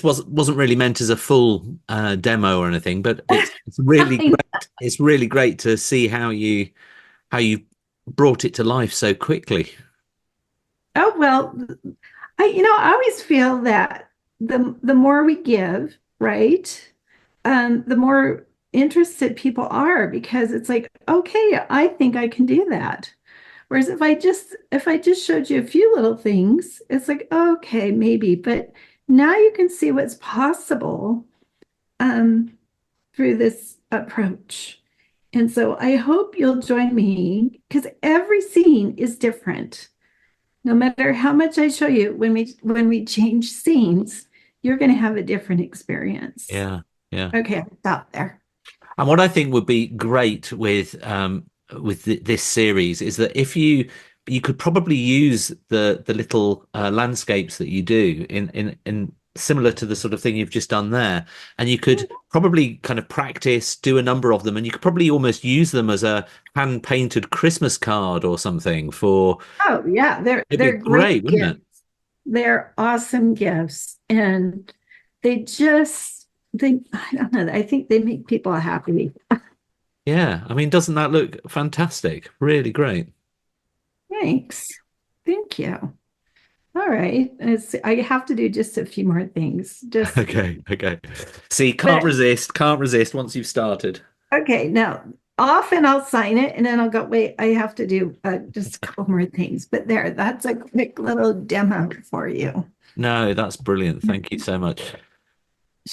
Speaker 2: wasn't really meant as a full demo or anything, but it's really
Speaker 1: I
Speaker 2: great. It's really great to see how you brought it to life so quickly.
Speaker 1: oh well, I always feel that the more we give, right, the more interested people are because it's like, okay, I think I can do that. Whereas if I just showed you a few little things, it's like, okay, maybe, but now you can see what's possible um, through this approach. And so I hope you'll join me because every scene is different. No matter how much I show you, when we change scenes, you're going to have a different experience.
Speaker 2: Yeah, yeah.
Speaker 1: Okay, I'll stop there.
Speaker 2: And what I think would be great with this series is that if you could probably use the little landscapes that you do in similar to the sort of thing you've just done there, and you could probably kind of practice, do a number of them, and you could probably almost use them as a hand painted Christmas card or something for.
Speaker 1: Oh yeah, they're
Speaker 2: It'd be
Speaker 1: they're great
Speaker 2: great, wouldn't it?
Speaker 1: gifts. They're awesome gifts, and they I don't know. I think they make people happy.
Speaker 2: Yeah, I mean, doesn't that look fantastic? Really great.
Speaker 1: Thanks. Thank you. All right. I have to do just a few more things.
Speaker 2: Okay, okay. See,
Speaker 1: But
Speaker 2: can't resist once you've started.
Speaker 1: okay, now often I'll sign it and then I'll go, wait, I have to do just a couple more things. But that's a quick little demo for you.
Speaker 2: No, that's brilliant. Thank you so much.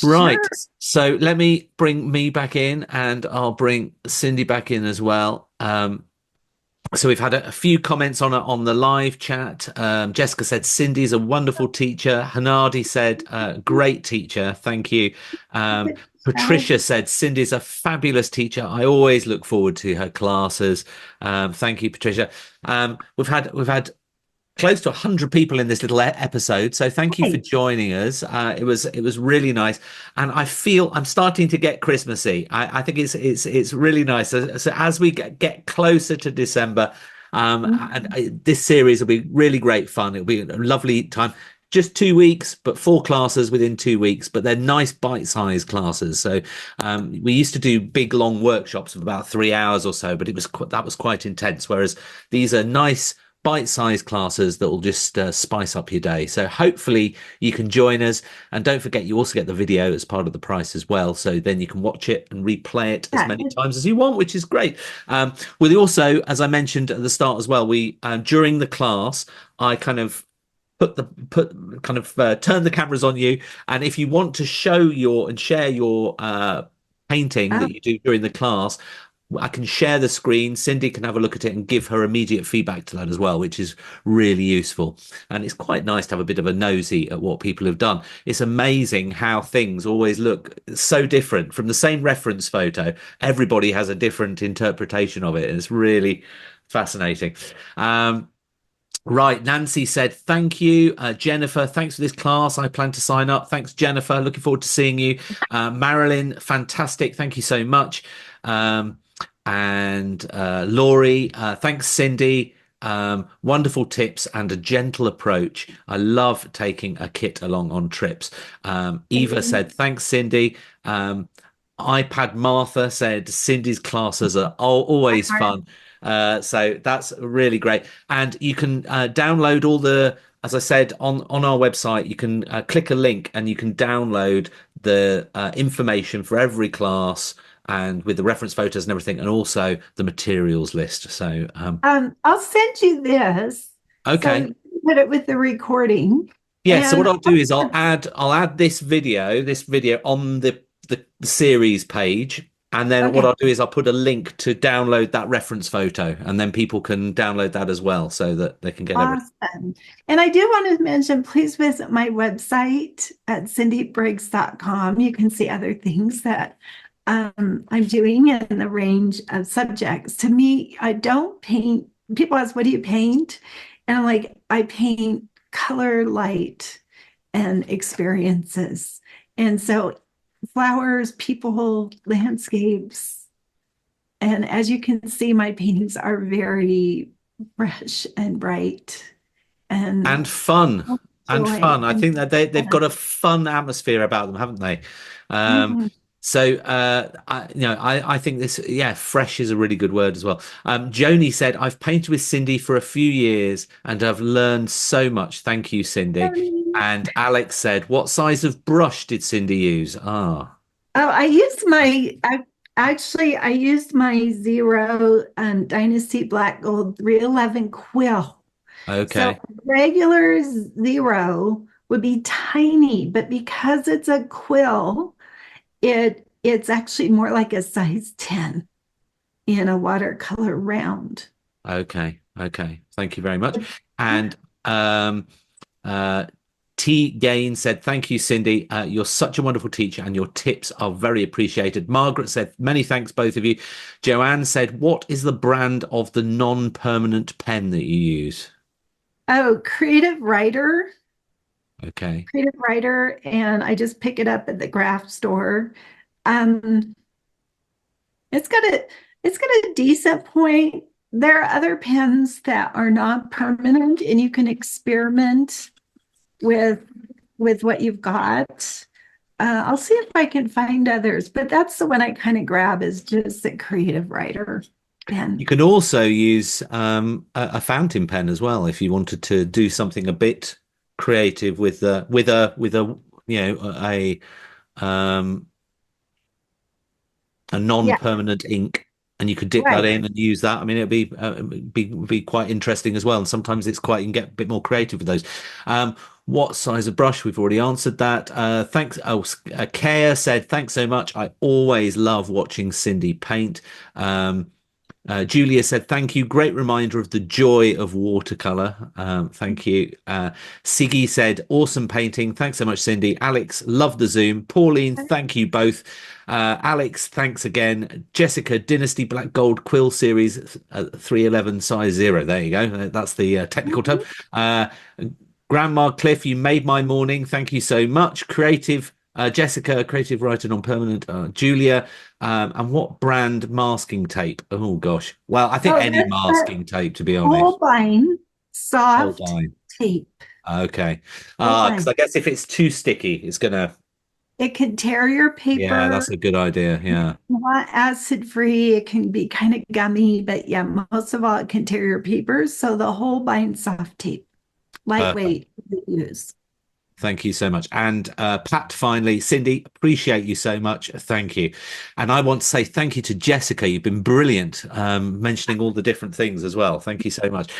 Speaker 2: Right.
Speaker 1: Sure.
Speaker 2: So let me bring me back in and I'll bring Cindy back in as well. So we've had a few comments on the live chat. Jessica said Cindy's a wonderful teacher. Hanadi said great teacher. Thank you. Patricia said Cindy's a fabulous teacher. I always look forward to her classes. Thank you, Patricia. We've had close to 100 people in this little episode, so thank you for
Speaker 1: Hey.
Speaker 2: joining us. It was really nice, and I feel I'm starting to get Christmassy. I think it's really nice. So as we get closer to December, and this series will be really great fun. It'll be a lovely time. Just 2 weeks, but 4 classes within 2 weeks. But they're nice bite-sized classes. So we used to do big, long workshops of about 3 hours or so, but that was quite intense. Whereas these are nice bite-sized classes that will just spice up your day. So hopefully you can join us, and don't forget you also get the video as part of the price as well. So then you can watch it and replay it as
Speaker 1: Yeah.
Speaker 2: many times as you want, which is great. We also, as I mentioned at the start as well, we during the class I kind of turn the cameras on you, and if you want to show your and share your painting
Speaker 1: Oh,
Speaker 2: that you do during the class, I can share the screen. Cindy can have a look at it and give her immediate feedback to that as well, which is really useful. And it's quite nice to have a bit of a nosy at what people have done. It's amazing how things always look so different from the same reference photo. Everybody has a different interpretation of it, and it's really fascinating. Right, Nancy said, thank you. Jennifer, thanks for this class. I plan to sign up. Thanks, Jennifer. Looking forward to seeing you. Marilyn, fantastic. Thank you so much. And Laurie, thanks, Cindy. Wonderful tips and a gentle approach. I love taking a kit along on trips. Eva said, thanks, Cindy. iPad Martha said, Cindy's classes are always fun. So that's really great. And you can download all as I said, on our website, you can click a link and you can download the information for every class and with the reference photos and everything, and also the materials list. So,
Speaker 1: I'll send you this so
Speaker 2: okay.
Speaker 1: you can put it with the recording.
Speaker 2: Yeah, so what
Speaker 1: And
Speaker 2: I'll do is I'll add this video on the series page, and then what
Speaker 1: okay,
Speaker 2: I'll do is I'll put a link to download that reference photo, and then people can download that as well, so that they can get everything.
Speaker 1: awesome. And I do want to mention, please visit my website at cindybriggs.com. You can see other things that I'm doing in the range of subjects. To me, I don't paint. People ask, what do you paint? And I'm like, I paint color, light, and experiences. And so flowers, people, landscapes. And as you can see, my paintings are very fresh and bright and
Speaker 2: And fun and
Speaker 1: joy.
Speaker 2: fun. I think that they've got a fun atmosphere about them, haven't they? Um,
Speaker 1: Mhm.
Speaker 2: so I think this, yeah, fresh is a really good word as well. Joni said, I've painted with Cindy for a few years and I've learned so much. Thank you, Cindy. And Alex said, what size of brush did Cindy use? Ah,
Speaker 1: Oh, I use my Actually, I used my Zero Dynasty Black Gold 311 quill. So
Speaker 2: Okay.
Speaker 1: regular Zero would be tiny, but because it's a quill, it's actually more like a size 10 in a watercolor round.
Speaker 2: Okay. Okay. Thank you very much. And um, uh, T Gain said, "Thank you, Cindy. You're such a wonderful teacher, and your tips are very appreciated." Margaret said, "Many thanks, both of you." Joanne said, "What is the brand of the non-permanent pen that you use?"
Speaker 1: Oh,
Speaker 2: Okay.
Speaker 1: Creative Writer, and I just pick it up at the craft store. Um, it's got a it's got a decent point. There are other pens that are not permanent, and you can experiment with what you've got. I'll see if I can find others, but that's the one I kind of grab is just the Creative Writer
Speaker 2: You
Speaker 1: pen.
Speaker 2: can also use a fountain pen as well if you wanted to do something a bit creative with a um, a
Speaker 1: Yeah,
Speaker 2: non-permanent ink, and you could dip that
Speaker 1: right.
Speaker 2: in and use that. I mean, it'd be quite interesting as well. And sometimes it's quite you can get a bit more creative with those. What size of brush? We've already answered that. Thanks. Oh, Kaya said, "Thanks so much. I always love watching Cindy paint." Um, Julia said, "Thank you. Great reminder of the joy of watercolor." Thank you. Siggy said, "Awesome painting. Thanks so much, Cindy." Alex, love the Zoom. Pauline, thank you both. Alex, thanks again. Jessica, Dynasty Black Gold Quill Series 311 size 0. There you go. That's the technical term.
Speaker 1: Mhm.
Speaker 2: Uh, Grandma Cliff, you made my morning. Thank you so much. Creative. Jessica, creative writer non permanent. Julia, and what brand masking tape? Oh gosh. Well, I think
Speaker 1: Oh,
Speaker 2: any
Speaker 1: that's that
Speaker 2: masking tape, to be honest.
Speaker 1: Holbein
Speaker 2: Hold
Speaker 1: soft
Speaker 2: on.
Speaker 1: tape.
Speaker 2: Okay. Because
Speaker 1: Holbein.
Speaker 2: I guess if it's too sticky, it's gonna.
Speaker 1: It can tear your
Speaker 2: Yeah,
Speaker 1: paper.
Speaker 2: that's a good idea. Yeah.
Speaker 1: Not acid free. It can be kind of gummy, but yeah, most of all, it can tear your papers. So the Holbein soft tape,
Speaker 2: Perfect.
Speaker 1: lightweight to use.
Speaker 2: Thank you so much. And Pat, finally, Cindy, appreciate you so much. Thank you. And I want to say thank you to Jessica. You've been brilliant, mentioning all the different things as well. Thank you so much.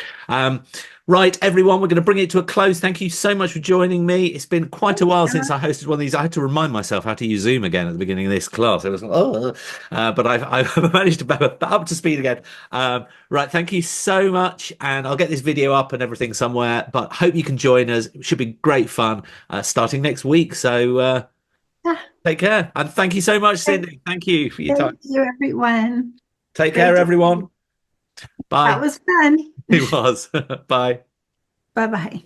Speaker 2: Right, everyone, we're going to bring it to a close. Thank you so much for joining me. It's been quite a while since I hosted one of these. I had to remind myself how to use Zoom again at the beginning of this class. It was, but I've managed to be up to speed again. Right, thank you so much. And I'll get this video up and everything somewhere, but hope you can join us. It should be great fun starting next week. So
Speaker 1: Ah,
Speaker 2: take care. And thank you so much,
Speaker 1: thank
Speaker 2: Cindy. Thank you for your time.
Speaker 1: thank you, everyone.
Speaker 2: Take care,
Speaker 1: Great to see
Speaker 2: everyone.
Speaker 1: you. That
Speaker 2: Bye.
Speaker 1: was fun.
Speaker 2: It was. Bye.
Speaker 1: Bye bye.